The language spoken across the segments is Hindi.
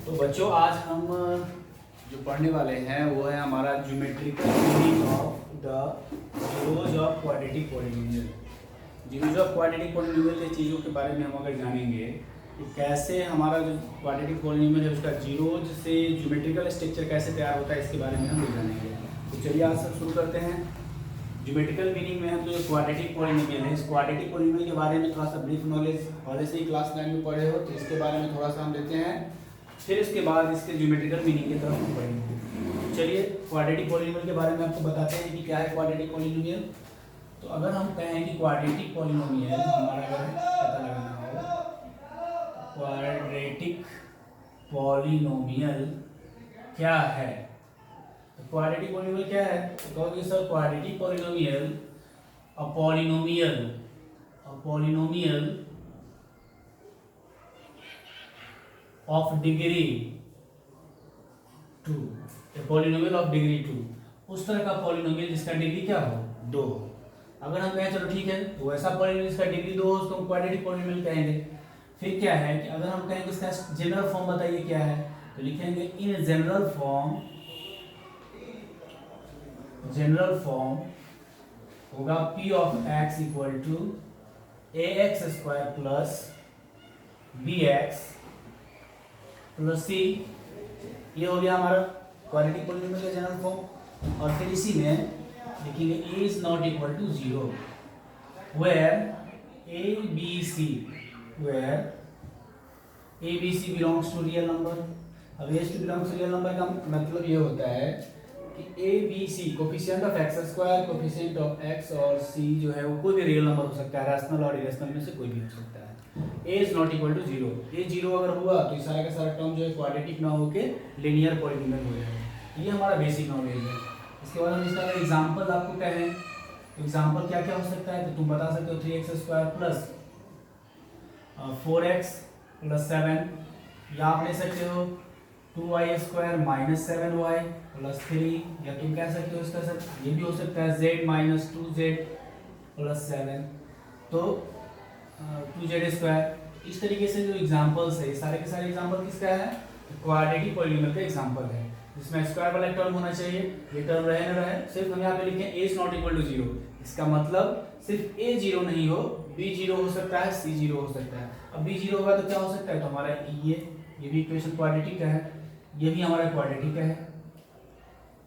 तो बच्चों आज हम जो पढ़ने वाले हैं वो है हमारा geometrical meaning of the zeros of quadratic polynomial. Zeros of quadratic polynomial के चीज़ों के बारे में हम अगर जानेंगे कि कैसे हमारा जो क्वाड्रेटिक पॉलिनोमियल है उसका जीरोज से ज्योमेट्रिकल स्ट्रक्चर कैसे तैयार होता है इसके बारे में हम जानेंगे। तो चलिए आज सब शुरू करते हैं। ज्योमेट्रिकल मीनिंग में हम जो क्वाड्रेटिक पॉलिनोमियल है इस क्वाड्रेटिक पॉलिनोमियल के बारे में थोड़ा सा ब्रीफ नॉलेज पहले से ही क्लास 9 में पढ़े हो तो इसके बारे में थोड़ा सा हम लेते हैं, फिर इसके बाद इसके ज्योमेट्रिकल मीनिंग की तरफ हम पढ़ेंगे। चलिए क्वाड्रेटिक पॉलिनोमियल के बारे में आपको बताते हैं कि क्या है क्वाड्रेटिक पॉलिनोमियल। तो अगर हम कहें कि क्वाड्रेटिक पॉलिनोमियल हमारा अगर पता लगाना हो क्वाड्रेटिक पॉलिनोमियल क्या है, तो क्वाड्रेटिक पॉलिनोमियल क्या है तो कहोगे sir quadratic polynomial a polynomial of degree 2, polynomial of degree 2, उस तरह का पॉलिनोमियल जिसका डिग्री क्या हो 2। अगर हम कहें चलो ठीक है तो ऐसा पॉलिनोमियल जिसका डिग्री 2 हो उसको हम क्वाड्रेटिक पॉलिनोमियल कहेंगे। फिर क्या है कि अगर हम कहें कि इसका जनरल फॉर्म बताइए क्या है तो लिखेंगे इन जनरल फॉर्म होगा p of x equal to ax square plus bx plus c। ये हो गया हमारा क्वाड्रेटिक पॉलिनोमियल का जनरल फॉर्म। और फिर इसी में लिखेंगे a is not equal to 0 where abc belongs to real number. अब a to belongs to real number का मतलब ये होता है कि abc coefficient of x square, coefficient of x और c जो है वो कोई भी रियल नंबर हो सकता है, रैशनल और इरेशनल में से कोई भी हो सकता है। a is not equal to 0, ये 0 अगर हुआ तो सारा का सारा टर्म जो है क्वाड्रेटिक ना होके लीनियर पॉलिनोमियल हो जाएगा। ये हमारा बेसिक नॉलेज है। इसके बाद हम इसका अगर एग्जांपल आपको कहें तो एग्जांपल क्या क्या हो सकता है तो तुम बता सकते हो 3x square plus 4x plus 7, या आप ले सकते हो 2y square minus 7y plus 3, या तुम कह सकते हो इसका सर ये भी हो सकता है z माइनस 2z प्लस 7, तो 2z स्क्वायर। इस तरीके से जो एग्जांपल्स है सारे के सारे एग्जांपल किसका है क्वाड्रेटिक पॉलिनोमियल का एग्जांपल है जिसमें स्क्वायर वाला टर्म होना चाहिए। ये टर्म रहे ना रहे, सिर्फ हम यहाँ पे लिखें a is not equal to 0, इसका मतलब सिर्फ a 0 नहीं हो, b 0 हो सकता है, c 0 हो सकता है। अब b 0 होगा तो क्या हो सकता है तो हमारा ये भी इक्वेशन क्वाड्रेटिक का है, ये भी हमारा क्वाड्रेटिक का है।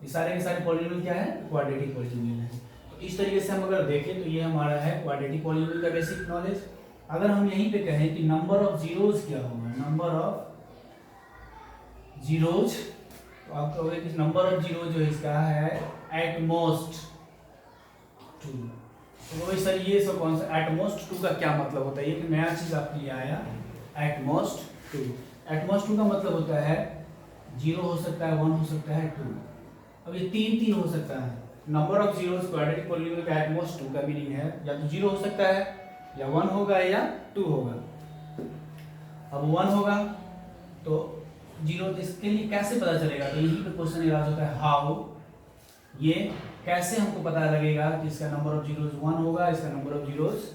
ये सारे के सारे पॉलिनोमियल क्या है क्वाड्रेटिक पॉलिनोमियल है। तो इस तरीके से हम अगर देखें तो ये हमारा है क्वाड्रेटिक पॉलिनोमियल का बेसिक नॉलेज। अगर हम यहीं पे कहें कि नंबर ऑफ जीरोज क्या होगा, नंबर ऑफ जीरोज, तो आप कहोगे कि नंबर ऑफ जीरो जो है इसका है एट मोस्ट 2। तो वही सर ये सब कौन सा एट मोस्ट 2 का क्या मतलब होता है, ये कि नया चीज आपके लिए आया एट मोस्ट 2। एट मोस्ट 2 का मतलब होता है 0 हो सकता है, 1 हो सकता है, 2। अब ये तीन हो सकता है। Number of zeros quadratic polynomial का एट मोस्ट 2 का मीनिंग है या तो 0 हो सकता है या 1 होगा या 2 होगा। अब 1 होगा तो 0, तो इसके लिए कैसे पता चलेगा तो यही पे क्वेश्चन इलाज होता है हाउ, ये कैसे हमको पता लगेगा कि इसका नंबर ऑफ जीरोस 1 होगा, इसका नंबर ऑफ जीरोस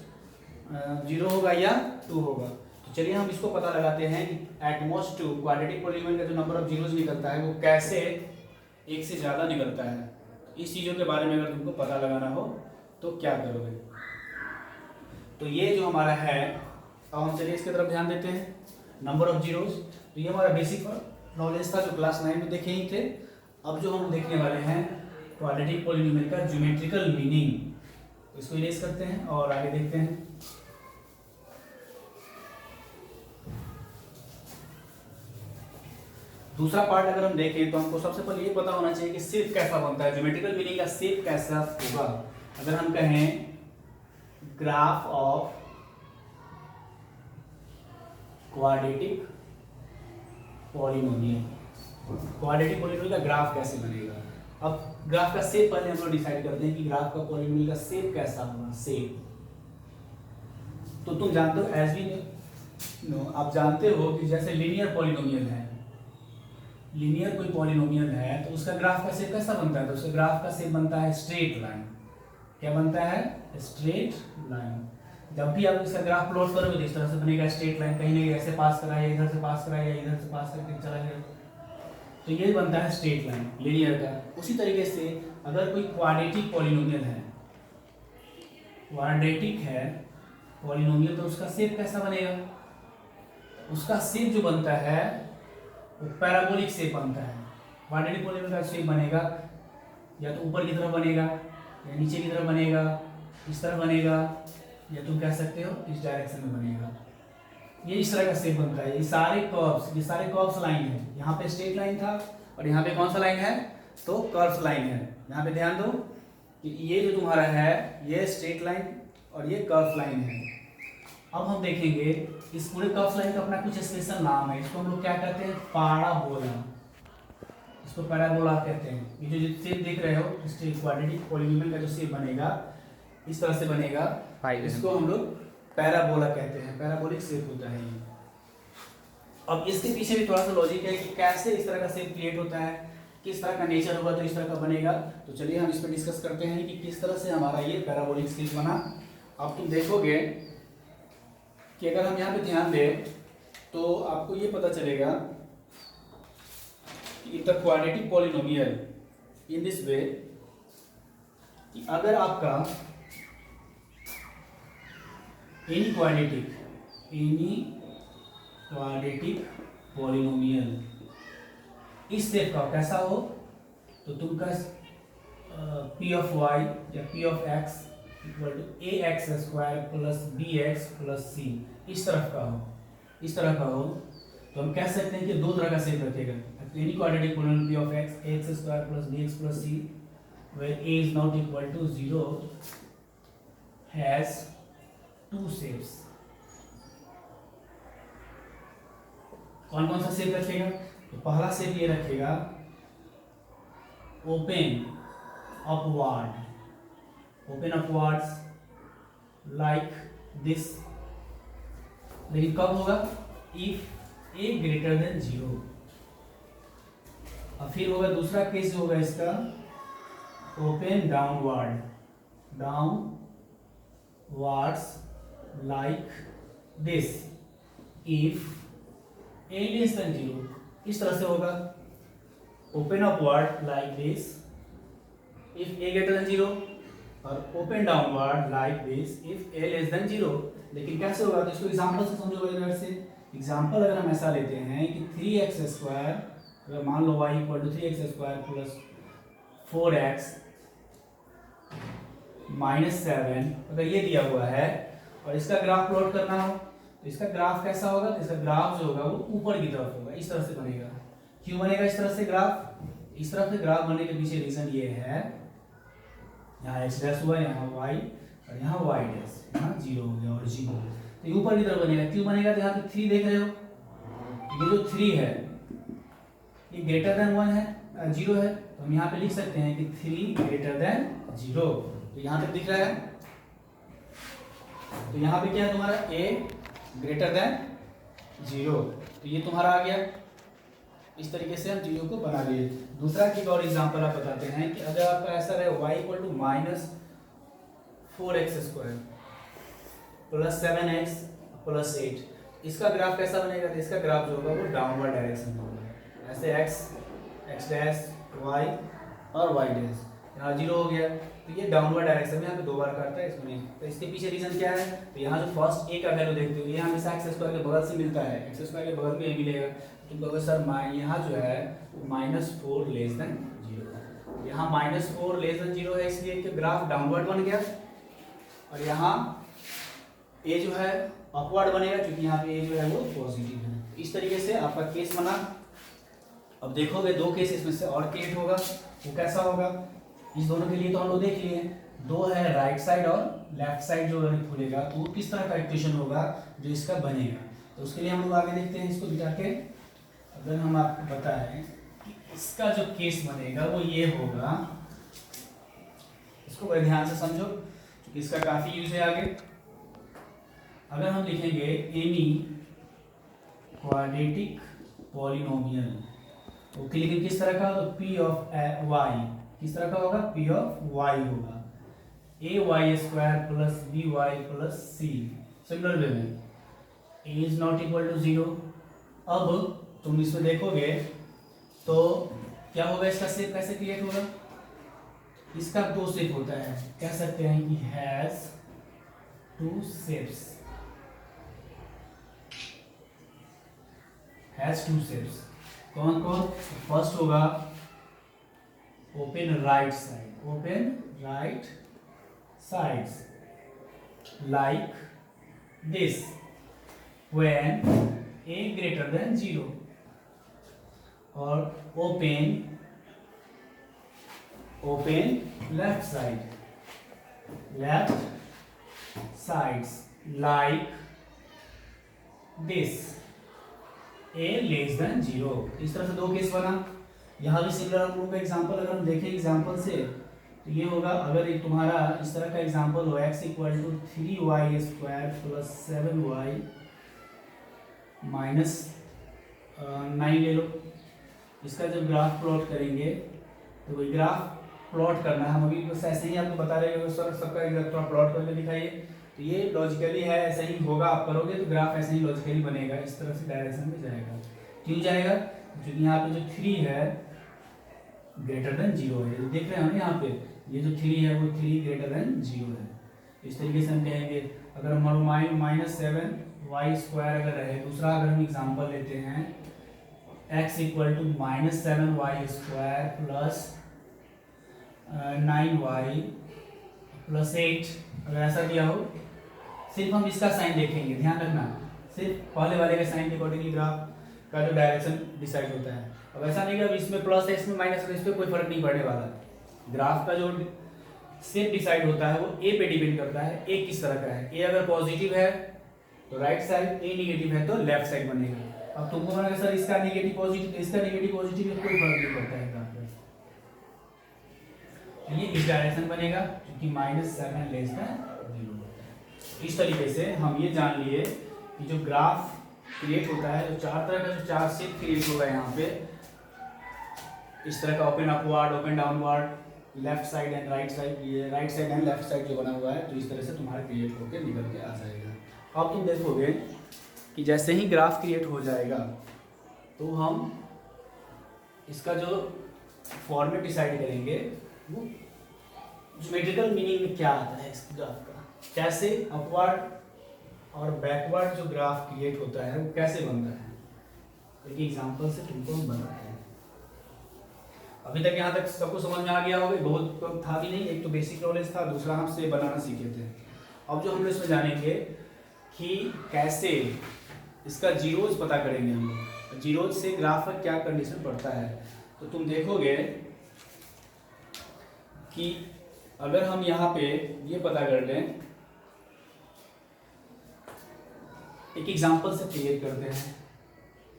0 होगा या 2 होगा। तो चलिए हम इसको पता लगाते हैं कि एट मोस्ट 2 क्वाड्रेटिक पॉलिनोमियल का जो नंबर ऑफ जीरोस निकलता है वो कैसे एक से ज़्यादा निकलता है। इस चीज़ों के बारे में अगर तुमको पता लगाना हो तो क्या करोगे। तो ये जो हमारा है, अब हम चलिए इसकी तरफ ध्यान देते हैं नंबर ऑफ जीरोस। तो ये हमारा बेसिक नॉलेज था जो क्लास 9 में देखे ही थे। अब जो हम देखने वाले हैं क्वाड्रेटिक पॉलिनोमियल का ज्योमेट्रिकल मीनिंग, तो इसको इरेज करते हैं और आगे देखते हैं। दूसरा पार्ट अगर हम देखें तो हमको सबसे पहले ये पता होना चाहिए कि शेप कैसा बनता है, ज्योमेट्रिकल मीनिंग का शेप कैसा होगा। अगर हम कहें graph of quadratic polynomial, quadratic polynomial का ग्राफ कैसे बनेगा। अब ग्राफ का शेप पहले हम लोग डिसाइड करते हैं कि ग्राफ का पॉलिनोमियल का शेप कैसा होगा। शेप तो तुम जानते हो एज वी नो, आप जानते हो कि जैसे लीनियर पॉलिनोमियल है, लीनियर कोई पॉलिनोमियल है तो उसका ग्राफ का शेप कैसा बनता है तो उसका ग्राफ का शेप बनता है स्ट्रेट लाइन। क्या बनता है स्ट्रेट लाइन। जब भी आप इसका ग्राफ प्लॉट करोगे तो इस तरह से बनेगा स्ट्रेट लाइन, कहीं ना कहीं ऐसे पास करा या इधर से पास करा या इधर से पास करके चला गया, तो ये बनता है स्ट्रेट लाइन लीनियर का। उसी तरीके से अगर कोई क्वाड्रेटिक पॉलिनोमियल है, क्वाड्रेटिक है पॉलिनोमियल, तो उसका शेप कैसा बनेगा? उसका शेप जो बनता है वो पैराबोलिक शेप बनता है। क्वाड्रेटिक पॉलिनोमियल का शेप बनेगा या तो ऊपर की तरफ बनेगा या नीचे की तरफ बनेगा, इस तरह बनेगा, या तुम कह सकते हो इस डायरेक्शन में बनेगा। ये इस तरह का शेप बनता है। ये सारे कर्व्स लाइन है। यहाँ पे स्ट्रेट लाइन था और यहाँ पे कौन सा लाइन है? तो कर्व्स लाइन है। यहाँ पे ध्यान दो कि ये जो तुम्हारा है ये स्ट्रेट लाइन और ये कर्व्स लाइन है। अब हम देखेंगे इस पूरे कर्व्स लाइन का अपना कुछ स्पेशल नाम है। इसको हम लोग क्या कहते हैं? पैराबोला। इसको पैराबोला कहते हैं। ये जो शेप देख रहे हो क्वाड्रेटिक पॉलिनोमियल का जो शेप बनेगा इस तरह से बनेगा, इसको हम लोग पैराबोला कहते हैं। पैराबोलिक शेप होता है ये। अब इसके पीछे भी थोड़ा सा लॉजिक है कि कैसे इस तरह का शेप क्रिएट होता है, किस तरह का नेचर होगा तो इस तरह का बनेगा। तो चलिए हम इस पर डिस्कस करते हैं कि किस तरह से हमारा ये पैराबोलिक शेप बना। अब तुम देखोगे कि अगर हम यहाँ पे ध्यान दें तो आपको ये पता चलेगा कि the quadratic polynomial in this way, कि अगर आपका एनी क्वाड्रेटिक पॉलिनोमियल इस शेप का कैसा हो, तो तुमका पी ऑफ वाई या P of X equal to A x square plus B x plus C इस तरह का हो, तो हम कह सकते हैं कि दो तरह का शेप रखेगा। Any quadratic polynomial P of x a x square plus B x plus c where a is not equal to 0 has two shapes। कौन कौन सा शेप रखेगा? तो पहला शेप ये रखेगा ओपन अपवर्ड्स लाइक दिस। लेकिन कब होगा? If a greater than 0। और फिर होगा दूसरा केस जो होगा इसका open downwards like this if a less than 0। इस तरह से होगा open upward like this if a greater than 0 और open downward like this if a less than 0। लेकिन कैसे होगा? तो इसको एग्जांपल से समझोगे। इधर से एग्जांपल अगर हम ऐसा लेते हैं कि 3x स्क्वायर, अगर मान लो y equal to 3x square plus 4x minus 7 अगर ये दिया हुआ है और इसका ग्राफ प्लॉट करना हो तो इसका ग्राफ कैसा होगा? तो इसका ग्राफ जो होगा वो ऊपर की तरफ होगा, इस तरह से बनेगा। क्यों बनेगा इस तरह से ग्राफ? इस तरह से ग्राफ बनने के पीछे रीजन ये है, यहाँ x डैश हुआ, यहाँ y और यहाँ y डैश, यहाँ 0 हो गया ओरिजिन। तो ये ऊपर की तरफ बनेगा। क्यों बनेगा? तो यहाँ पे 3 देख रहे हो, ये जो 3 है ये ग्रेटर देन 1 है 0 है, तो हम यहाँ पे लिख सकते हैं कि 3 ग्रेटर देन 0। तो यहाँ पे दिख रहा है, तो यहाँ पे क्या है तुम्हारा a ग्रेटर देन 0, तो ये तुम्हारा आ गया। इस तरीके से हम चीजों को बना लिए। दूसरा एक और एग्जांपल आप बताते हैं कि अगर आपका ऐसा रहे y equal to minus 4x square plus 7x plus 8, इसका ग्राफ कैसा बनेगा? तो इसका ग्राफ जो होगा वो डाउनवर्ड डायरेक्शन में होगा। ऐसे x डैश y और y डैश, यहाँ 0 हो गया, तो ये डाउनवर्ड डायरेक्शन में यहाँ पे 2 बार करता है, इसको नहीं। तो इसके पीछे रीजन क्या है? तो यहाँ जो फर्स्ट a का वैल्यू देखते हो ये हमेशा x स्क्वायर के बगल से मिलता है, x स्क्वायर के बगल में a मिलेगा। तो कहोगे सर यहाँ जो है -4 लेस देन 0, यहाँ -4 लेस देन 0 है, इसलिए कि ग्राफ डाउनवर्ड बन गया। और यहाँ a जो है अपवर्ड बनेगा क्योंकि यहाँ पे a जो है वो पॉजिटिव है। इस तरीके से आपका केस बना। अब देखोगे 2 केस इसमें से और क्रिएट होगा, वो कैसा होगा? इस दोनों के लिए तो हम लोग देख लिए, 2 है राइट साइड और लेफ्ट साइड जो खुलेगा, तो किस तरह का इक्वेशन होगा जो इसका बनेगा। तो उसके लिए हम लोग आगे देखते हैं इसको बिठा के। अगर हम आपको बताएं कि इसका जो केस बनेगा वो ये होगा, इसको बड़े ध्यान से समझो क्योंकि इसका काफी यूज है आगे। अगर हम लिखेंगे एनी क्वाड्रेटिक पॉलिनोमियल, ओके, लेकिन किस तरह का? तो p ऑफ y किस तरह का होगा? p ऑफ y होगा। ay² plus by plus c। Similar way में a is not equal to 0। अब तुम इसमें देखोगे तो क्या होगा, इसका शेप कैसे क्रिएट होगा, इसका दो शेप होता है, कह सकते हैं कि has two shapes, has two shapes. कौन कौन, फर्स्ट होगा open right side, open right sides like this when a greater than 0, और open left sides like this a less than 0। इस तरह से दो केस बना। यहाँ भी सिमिलर हम लोग का एग्जाम्पल अगर हम देखें एग्जाम्पल से तो ये होगा, अगर एक तुम्हारा इस तरह का एग्जाम्पल हो x equal to 3y² plus 7y minus 9 ले लो। इसका जब ग्राफ प्लॉट करेंगे तो वही ग्राफ प्लॉट करना है, हम अभी बस ऐसे ही आपको बता रहे हैं, सर सबका थोड़ा प्लॉट करके दिखाइए। तो ये लॉजिकली है, ऐसा ही होगा, आप करोगे तो ग्राफ ऐसे ही लॉजिकली बनेगा, इस तरह से डायरेक्शन में जाएगा। क्यों जाएगा, क्योंकि यहाँ पे जो 3 है ग्रेटर देन 0 है, देख रहे हो ना यहाँ पे ये जो 3 है वो 3 ग्रेटर देन 0 है। इस तरीके से हम कहेंगे, अगर हमारा -7y² अगर रहे, दूसरा अगर हम एग्जांपल लेते हैं x equal to -7y² plus 9y plus 8, अगर ऐसा दिया हो, सिर्फ हम इसका साइन देखेंगे, ध्यान रखना, सिर्फ पहले वाले के साइन के अकॉर्डिंगली ग्राफ का जो डायरेक्शन डिसाइड होता है। अब ऐसा नहीं कि अब इसमें प्लस है इसमें माइनस है, इस पर कोई फर्क नहीं पड़ने वाला। ग्राफ का जो शेप डिसाइड होता है वो ए पे डिपेंड करता है, ए किस तरह का है। ए अगर पॉजिटिव है तो राइट साइड, ए नेगेटिव है तो लेफ्ट साइड बनेगा। अब तुमको बनेगा सर इसका नेगेटिव पॉजिटिव, इसका नेगेटिव पॉजिटिव, कोई फर्क नहीं पड़ता है ग्राफ में, ये इस डायरेक्शन बनेगा क्योंकि -7 लेस देन 0। इस तरीके से हम ये जान लिए कि जो ग्राफ क्रिएट होता है, जो चार तरह का जो चार शेप क्रिएट होगा यहाँ पे, इस तरह का open upward, open downward, left side and right side, ये right side and left side जो बना हुआ है, तो इस तरह से तुम्हारा क्रिएट होकर निकल के आ जाएगा। अब तुम देखोगे कि जैसे ही ग्राफ क्रिएट हो जाएगा तो हम इसका जो फॉर्मेट डिसाइड करेंगे वो ज्योमेट्रिकल मीनिंग में क्या आता है इस ग्राफ का, कैसे अपवर्ड और बैकवर्ड जो ग्राफ क्रिएट होता है वो कैसे बनता है। एक एग्जांपल से तुमको हम बता रहे हैं। अभी तक यहाँ तक सबको समझ में आ गया होगा, बहुत तो था भी नहीं, एक तो बेसिक नॉलेज था, दूसरा हम से बनाना सीखे थे। अब जो हम लोग इसमें जानेंगे कि कैसे इसका जीरोज पता करेंगे हम लोग, जीरोज से ग्राफ पर क्या कंडीशन पड़ता है। तो तुम देखोगे कि अगर हम यहाँ पे ये पता कर लें, एक एग्जांपल से क्रिएट करते हैं।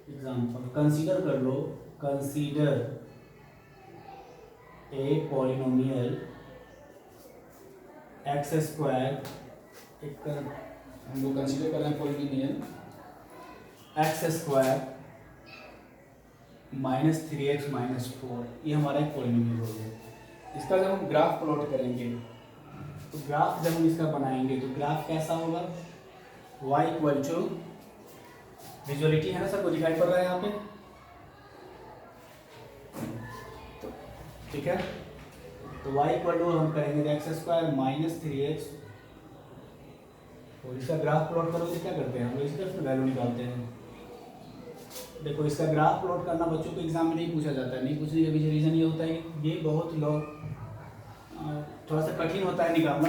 एग्जांपल कंसीडर कर लो, कंसीडर ए पॉलिनोमियल x², एक हम लोग कंसीडर कर रहे हैं पॉलिनोमियल x² -3x -4, ये हमारा एक पॉलिनोमियल हो गया। इसका जब हम ग्राफ प्लॉट करेंगे तो ग्राफ जब हम इसका बनाएंगे तो ग्राफ कैसा होगा, y इक्वल टू, विजुअलिटी है ना सबको दिखाई पड़ रहा है यहाँ पे, तो ठीक है। तो y इक्वल टू हम करेंगे x² -3x, और इसका ग्राफ प्लॉट करोगे क्या करते हैं हम लोग, इसका वैल्यू निकालते हैं। देखो इसका ग्राफ प्लॉट करना बच्चों को एग्जाम में नहीं पूछा जाता है, नहीं पूछने का पीछे रीज़न ये होता है कि ये बहुत थोड़ा सा कठिन होता है निकालना,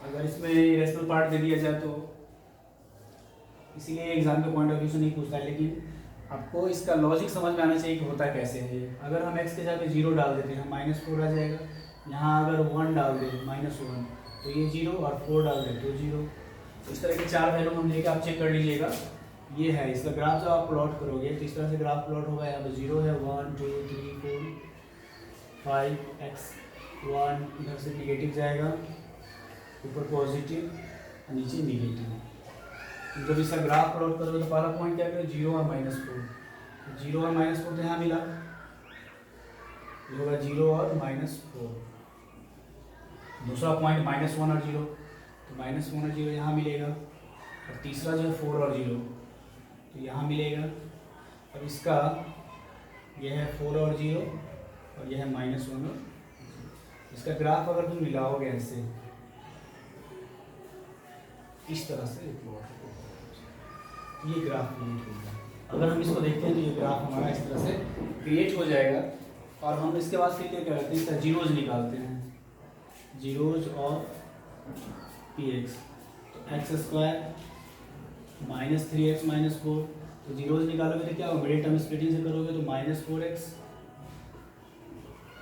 अगर इसमें रेशनल पार्ट दे दिया जाए तो, इसीलिए एग्जाम के पॉइंट ऑफ व्यू से नहीं पूछता है। लेकिन आपको इसका लॉजिक समझ में आना चाहिए कि होता कैसे है। अगर हम x के जगह 0 डाल देते हैं -4 आ जाएगा, यहाँ अगर 1 डाल दें -1 तो ये 0, और 4 डाल दें तो 0। इस तरह के चार वैल्यू हम लेके आप चेक कर लीजिएगा। ये है इसका ग्राफ, जब आप प्लॉट करोगे तो इस तरह से ग्राफ प्लॉट होगा। यहाँ पे 0 है, 1 2 3 4 5 x 1, इधर से नेगेटिव जाएगा, ऊपर पॉजिटिव, नीचे नेगेटिव। जब इसका ग्राफ प्लॉट करोगे तो पहला पॉइंट क्या करें, 0 और -4, 0 और -4 तो यहाँ मिला, ये होगा 0 और -4। दूसरा पॉइंट -1 और 0, तो -1 और 0 यहाँ मिलेगा, और तीसरा जो है 4 और 0 तो यहाँ मिलेगा। अब इसका यह है 4 और 0 और यह है -1 और 0। इसका ग्राफ अगर तुम मिलाओगे ऐसे इस तरह से ये ग्राफ क्रिएट होगा। अगर हम इसको देखते हैं तो ये ग्राफ हमारा इस तरह से क्रिएट हो जाएगा। और हम इसके बाद फिर क्या करते हैं, इसका जीरोज निकालते हैं, जीरोज ऑफ px। तो x² -3x -4, तो जीरोज निकालोगे तो क्या होगा, मिडिल टर्म स्प्लिटिंग से करोगे तो -4x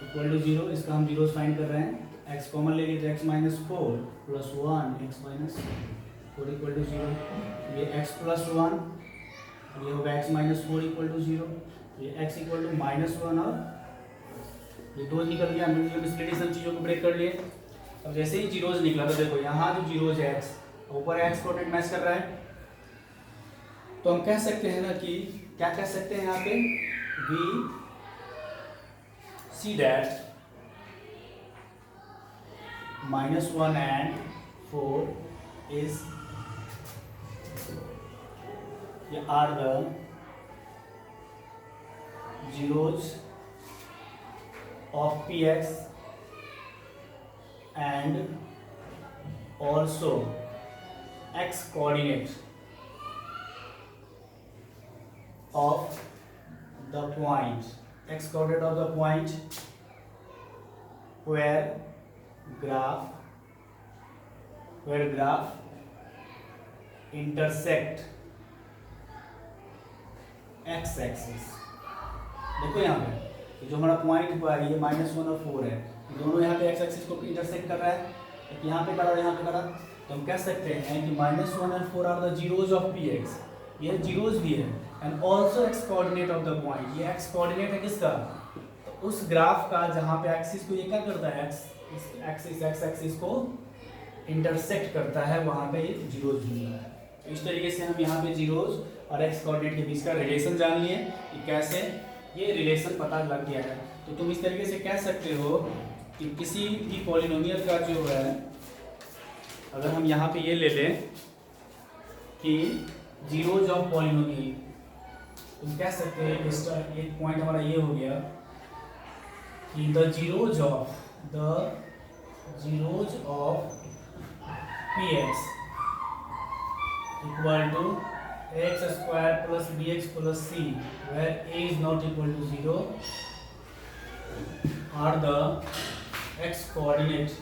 इक्वल टू 0। इसका हम जीरोज फाइंड कर रहे हैं, x कॉमन लेंगे तो x -4 + 1 x -4 इक्वल टू 0। ये x + 1 और ये होगा x -4 इक्वल टू 0। ये x इक्वल टू -1 और ये 2 निकल गया। हमने जो स्प्लिटिंग सब चीज़ों को ब्रेक कर लिए। अब जैसे ही जीरोज निकला तो देखो यहाँ जो जीरोज है x, ऊपर x कोऑर्डिनेट मैच कर रहा है, तो हम कह सकते हैं ना कि क्या कह सकते हैं यहाँ पे, we see that -1 and 4 is are the zeros of px and also x coordinate of the point, x coordinate of the point where graph intersect x axis. देखो यहाँ पे जो हमारा पॉइंट हुआ है ये -1 और 4 है, दोनों यहाँ पे x एक्सिस को इंटरसेक्ट कर रहा है, एक यहाँ पे करा और यहाँ पे करा। तो हम कह सकते हैं कि -1 और 4 are the zeros of px, ये जीरोज भी है, and also x coordinate of the point, ये x कोऑर्डिनेट है किसका, तो उस ग्राफ का जहाँ पे एक्सिस को ये क्या करता है, x एक्सिस को इंटरसेक्ट करता है, वहाँ पे ये जीरोज मिल रहा है। तो इस तरीके से हम यहाँ पे जीरोज और x कोऑर्डिनेट के बीच का रिलेशन जान लिए कि कैसे ये रिलेशन पता लग गया है। तो तुम इस तरीके से कह सकते हो कि किसी भी पॉलिनोमियल का जो है, अगर हम यहाँ पे ये ले लें कि जीरोज ऑफ पॉलिनोमियल, तुम कह सकते हैं कि एक पॉइंट हमारा ये हो गया कि the zeros of px equal to x² + bx + c where a is not equal to 0 are the x coordinate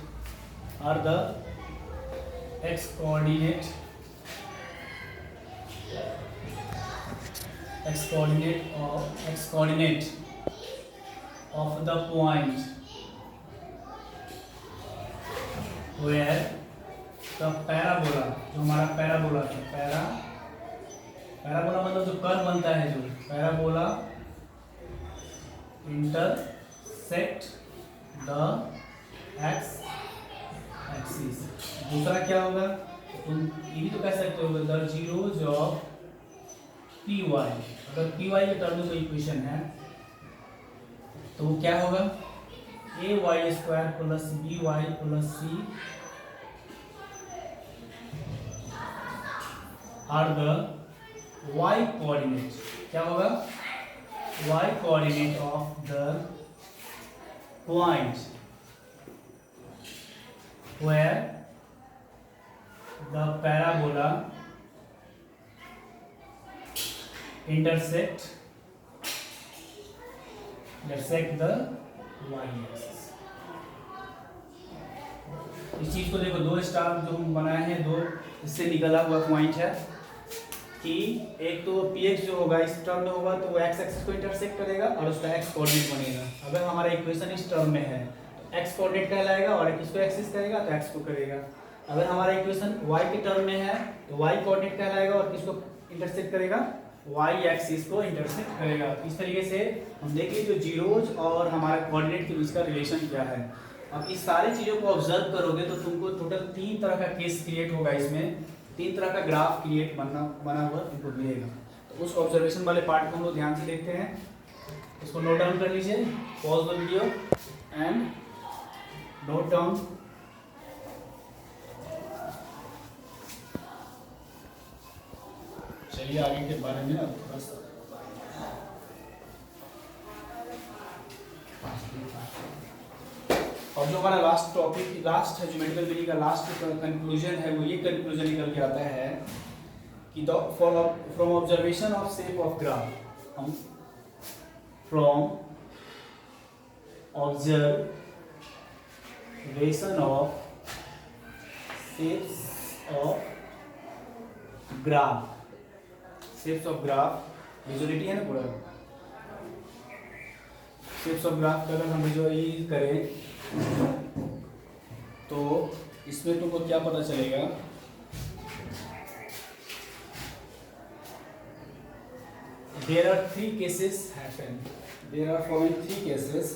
of the point where the parabola, जो हमारा पैराबोला है, पैराबोला मतलब जो कर्व बनता है, जो parabola intersect the x axis. दूसरा क्या होगा, तुम ये भी तो कह सकते हो द जीरोज ऑफ py, अगर py के टर्म में कोई इक्वेशन है तो वो क्या होगा, ay² + by + c are the y coordinate, क्या होगा, y coordinate of the point where the parabola intersect the y axis। इस चीज को देखो, 2 स्टार जो हम बनाए हैं, 2 इससे निकला हुआ पॉइंट है कि एक तो px जो होगा इस टर्म में होगा तो वो x एक्सिस को इंटरसेक्ट करेगा और उसका x कोऑर्डिनेट बनेगा। अगर हमारा इक्वेशन इस टर्म में है तो x कोऑर्डिनेट कहलाएगा, और किसको एक्सिस करेगा तो x को करेगा। अगर हमारा इक्वेशन y के टर्म में है तो y कोऑर्डिनेट कहलाएगा और किसको इंटरसेक्ट करेगा, y एक्सिस को इंटरसेक्ट करेगा। इस तरीके से हम देखिए जो जीरोज और हमारे कोऑर्डिनेट के बीच का रिलेशन क्या है। अब इस सारी चीज़ों को ऑब्जर्व करोगे तो तुमको टोटल 3 तरह का केस क्रिएट होगा, इसमें 3 तरह का ग्राफ क्रिएट बना हुआ तुमको मिलेगा। तो उस ऑब्जर्वेशन वाले पार्ट को हम लोग ध्यान से देखते हैं, इसको नोट डाउन कर लीजिए, pause the video and note down चलिए आगे के बारे में ना थोड़ा सा और जो हमारा लास्ट टॉपिक लास्ट है ज्योमेट्रिकल मीनिंग का लास्ट कंक्लूजन है वो ये कंक्लूजन निकल के आता है कि from observation of shape of graph हम from observation of shapes of graph visuality है ना पूरा शेप्स ऑफ ग्राफ का अगर हम विजुअलाइज करें तो इसमें तुमको क्या पता चलेगा there are 3 cases happen there are following 3 cases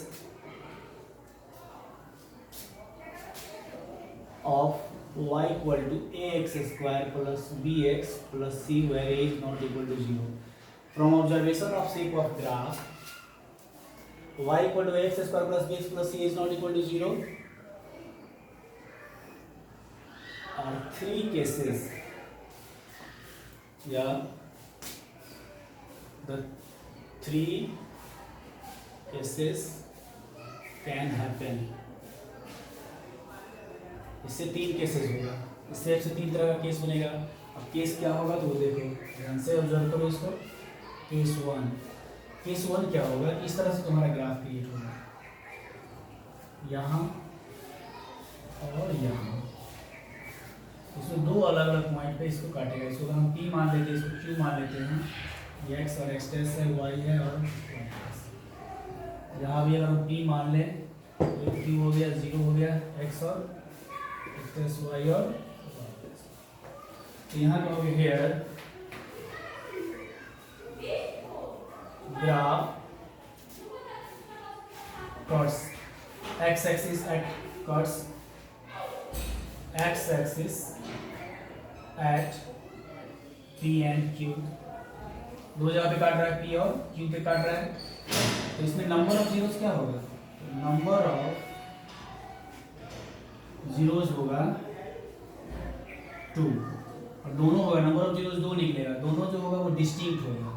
of y equal to ax square plus bx plus c where a is not equal to 0. From observation of shape of graph, y equal to ax square plus bx plus c is not equal to 0 are 3 cases. Yeah, the 3 cases can happen. इससे 3 केसेस होगा इससे 3 तरह का केस बनेगा। अब केस क्या होगा तो वो देखो ध्यान से ऑब्जर्व करो इसको। केस 1 क्या होगा इस तरह से तुम्हारा ग्राफ क्रिएट होगा यहाँ और यहाँ इसमें 2 अलग अलग पॉइंट पे इसको काटेगा। इसको हम P मान लेते हैं इसको Q मान लेते हैं ये x और x है y है और यहाँ भी अगर हम P मान लें तो Q हो गया 0 हो गया x और y और तो यहाँ कहोगे here graph cuts x axis at cuts x axis at P and Q 2 जगह पे काट रहा है P और Q पे काट रहा है तो इसमें नंबर ऑफ जीरोस क्या होगा नंबर ऑफ जीरोस होगा 2 और दोनों होगा नंबर ऑफ जीरोस 2 निकलेगा दोनों जो होगा वो डिस्टिंक्ट होगा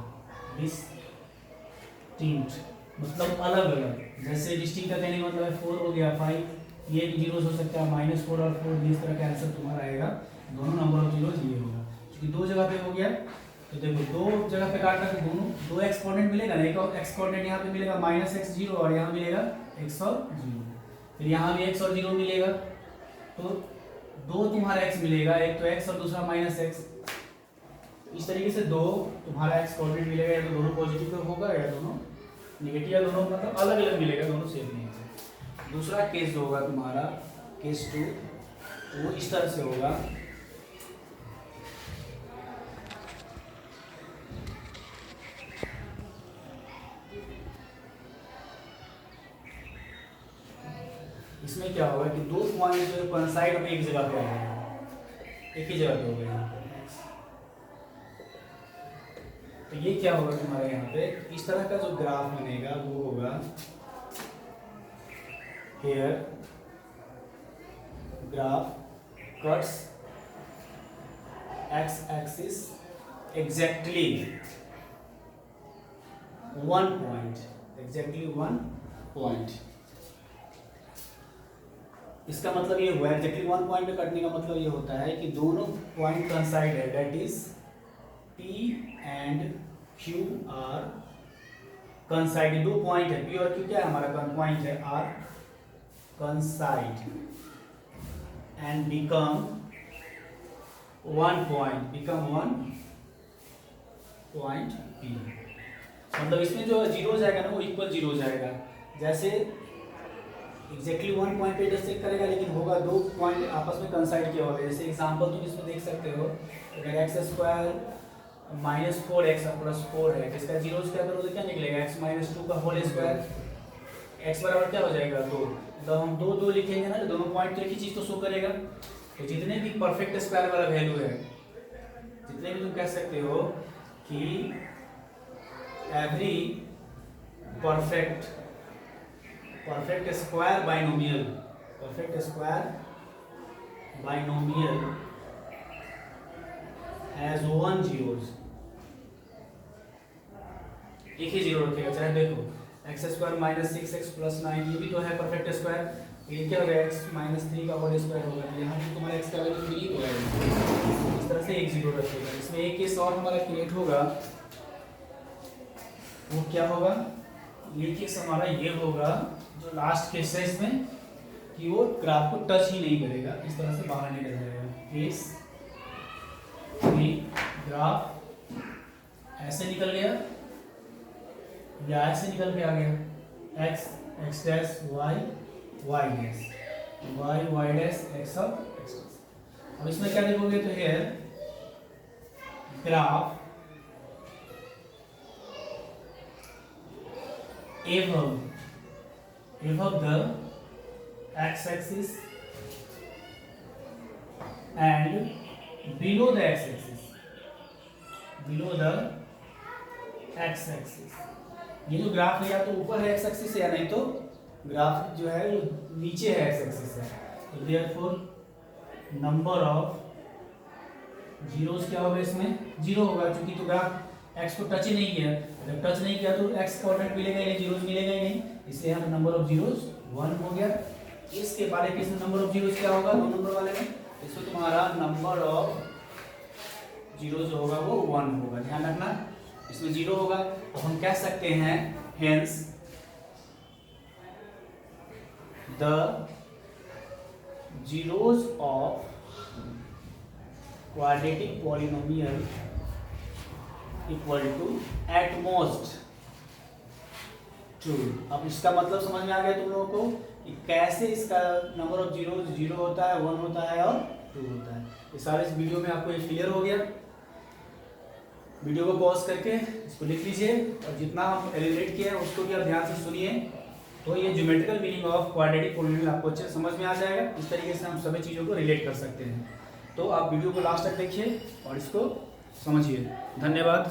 डिस्टिंक्ट मतलब अलग अलग जैसे डिस्टिंक्ट का कहने का मतलब है 4 हो गया 5 ये जीरोस हो सकता है -4 और 4 इस तरह का आंसर तुम्हारा आएगा दोनों नंबर ऑफ जीरोस ये होगा क्योंकि 2 जगह पे हो गया तो देखो 2 जगह पे काट रहा है तो दोनों 2 एक्स कोऑर्डिनेट मिलेगा ना एक और एक्स कोऑर्डिनेट यहाँ पे मिलेगा -x 0 और यहाँ मिलेगा x और 0 फिर यहाँ भी x और 0 मिलेगा तो 2 तुम्हारा x मिलेगा एक तो x और दूसरा -x इस तरीके से 2 तुम्हारा x कोऑर्डिनेट मिलेगा या तो दोनों पॉजिटिव होगा या दोनों नेगेटिव या दोनों मतलब अलग अलग मिलेगा दोनों सेम नहीं है। दूसरा केस जो होगा तुम्हारा केस 2 वो इस तरह से होगा इसमें क्या होगा कि 2 पॉइंट जो कोइंसाइड में एक जगह पे आ जाएगा एक ही जगह पे हो गया तो ये क्या होगा तुम्हारे यहाँ पे इस तरह का जो ग्राफ बनेगा वो होगा here graph cuts x axis exactly 1 point इसका मतलब ये हुआ एग्जैक्टली 1 पॉइंट पे कटने का मतलब ये होता है कि दोनों पॉइंट कंसाइड है that is P and Q are coincide 2 point है P और Q क्या है हमारा पॉइंट है आर कंसाइड एंड बिकम 1 पॉइंट P मतलब इसमें जो जीरो जाएगा ना वो इक्वल जीरो जाएगा जैसे एग्जैक्टली 1 पॉइंट पे इंटरसेक्ट करेगा लेकिन होगा 2 पॉइंट आपस में कंसाइड किया होगा जैसे एग्जांपल तुम इसमें देख सकते हो अगर x स्क्वायर -4x प्लस 4 है इसका जीरो स्क्वायर करोगे तो क्या निकलेगा x - 2 का होल स्क्वायर x बराबर क्या हो जाएगा 2 तो हम 2 लिखेंगे ना तो दोनों पॉइंट तो एक ही चीज तो शो करेगा तो जितने भी परफेक्ट स्क्वायर वाला वैल्यू है जितने भी तुम कह सकते हो कि every perfect square binomial has 1 zeros एक ही जीरो रखेगा। चाहे देखो x square minus 6x plus 9 ये भी तो है परफेक्ट स्क्वायर, ये क्या होगा x माइनस 3 का होल स्क्वायर होगा। यहाँ भी तुम्हारा x का वैल्यू 3 होगा। इस तरह से एक जीरो रखेगा। इसमें एक केस और हमारा क्रिएट होगा, वो क्या होगा, ये केस हमारा ये होगा जो लास्ट केस है इसमें, कि वो ग्राफ को टच ही नहीं करेगा, इस तरह से बाहर निकल जाएगा। केस ग्राफ ऐसे निकल गया या ऐसे निकल के आ गया, x x dash y y dash y dash x और x। अब इसमें क्या देखोगे तो है graph above the x axis and below the x axis, below the x axis। ये जो ग्राफ है या तो ऊपर है एक्स एक्सिस या नहीं तो ग्राफ जो है वो नीचे है एक्स एक्सिस है। तो देयरफॉर नंबर ऑफ जीरोस क्या होगा, इसमें जीरो होगा, क्योंकि तो ग्राफ एक्स को टच ही नहीं किया। जब टच नहीं किया तो एक्स कोऑर्डिनेट मिलेगा ही नहीं, जीरोस मिलेगा ही नहीं, इसलिए यहाँ नंबर ऑफ जीरोस 1 हो गया। इसके बाद किस नंबर ऑफ जीरोस क्या होगा, 2 नंबर वाले में, इसमें तुम्हारा नंबर ऑफ जीरोस जो होगा वो 1 होगा। ध्यान रखना इसमें जीरो होगा। तो हम कह सकते हैं hence the zeros of quadratic polynomial equal to at most 2। अब इसका मतलब समझ में आ गया तुम लोगों को कि कैसे इसका नंबर ऑफ जीरो 0 होता है, 1 होता है और 2 होता है। ये सारे इस वीडियो में आपको ये क्लियर हो गया। वीडियो को पॉज करके इसको लिख लीजिए और जितना हम एलिमिनेट किए हैं उसको भी आप ध्यान से सुनिए, तो ये geometrical meaning of quadratic polynomial आपको अच्छे से समझ में आ जाएगा। इस तरीके से हम सभी चीज़ों को रिलेट कर सकते हैं। तो आप वीडियो को लास्ट तक देखिए और इसको समझिए। धन्यवाद।